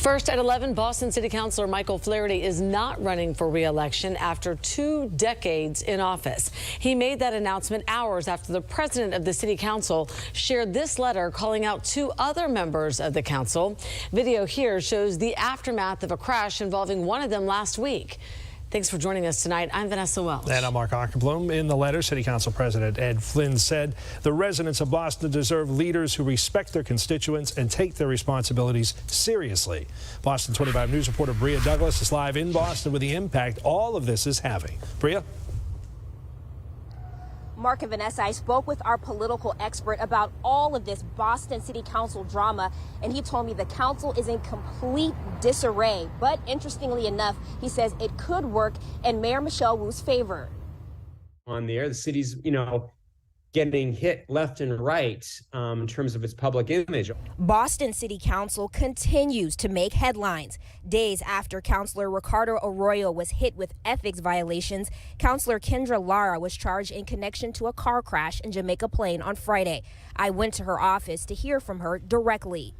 First at 11, Boston City Councilor Michael Flaherty is not running for re-election after 2 decades in office. He made that announcement hours after the president of the city council shared this letter calling out 2 other members of the council. Video here shows the aftermath of a crash involving one of them last week. Thanks for joining us tonight. I'm Vanessa Welch. And I'm Mark Ockenblum. In the letter, City Council President Ed Flynn said the residents of Boston deserve leaders who respect their constituents and take their responsibilities seriously. Boston 25 News reporter Bria Douglas is live in Boston with the impact all of this is having. Bria? Mark and Vanessa, I spoke with our political expert about all of this Boston City Council drama, and he told me the council is in complete disarray. But interestingly enough, he says it could work in Mayor Michelle Wu's favor. On there, the city's, getting hit left and right in terms of its public image. Boston City Council continues to make headlines. Days after Councilor Ricardo Arroyo was hit with ethics violations, Councilor Kendra Lara was charged in connection to a car crash in Jamaica Plain on Friday. I went to her office to hear from her directly.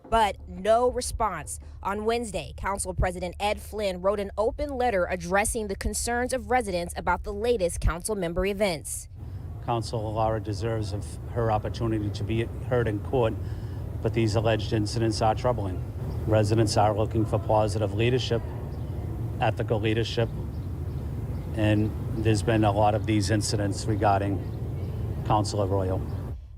But no response. On Wednesday, Council President Ed Flynn wrote an open letter addressing the concerns of residents about the latest council member events. Councilor Lara deserves of her opportunity to be heard in court, but these alleged incidents are troubling. Residents are looking for positive leadership, ethical leadership, and there's been a lot of these incidents regarding Councilor Arroyo.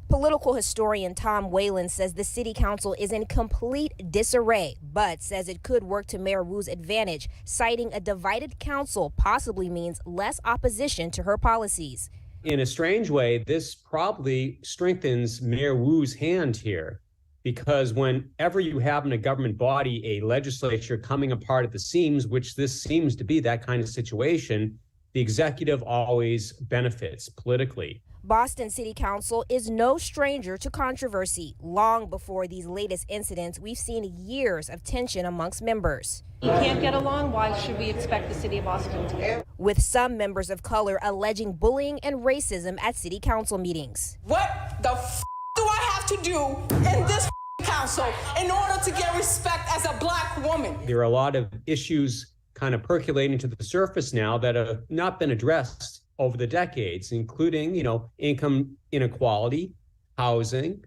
Political historian Tom Whalen says the city council is in complete disarray, but says it could work to Mayor Wu's advantage, citing a divided council possibly means less opposition to her policies. In a strange way, this probably strengthens Mayor Wu's hand here, because whenever you have in a government body a legislature coming apart at the seams, which this seems to be that kind of situation, the executive always benefits politically. Boston City Council is no stranger to controversy. Long before these latest incidents, we've seen years of tension amongst members. You can't get along, why should we expect the city of Boston to? With some members of color alleging bullying and racism at city council meetings. What the do I have to do in this council in order to get respect as a black woman? There are a lot of issues kind of percolating to the surface now that have not been addressed over the decades, including, income inequality, housing,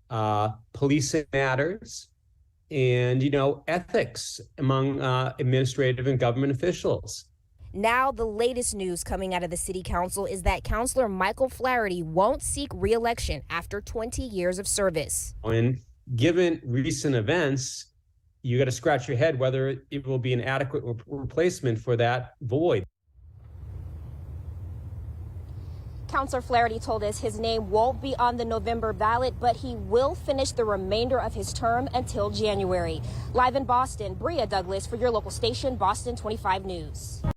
policing matters, and, ethics among administrative and government officials. Now, the latest news coming out of the city council is that Councilor Michael Flaherty won't seek re-election after 20 years of service. And given recent events, you got to scratch your head whether it will be an adequate replacement for that void. Councilor Flaherty told us his name won't be on the November ballot, but he will finish the remainder of his term until January. Live in Boston, Bria Douglas for your local station, Boston 25 News.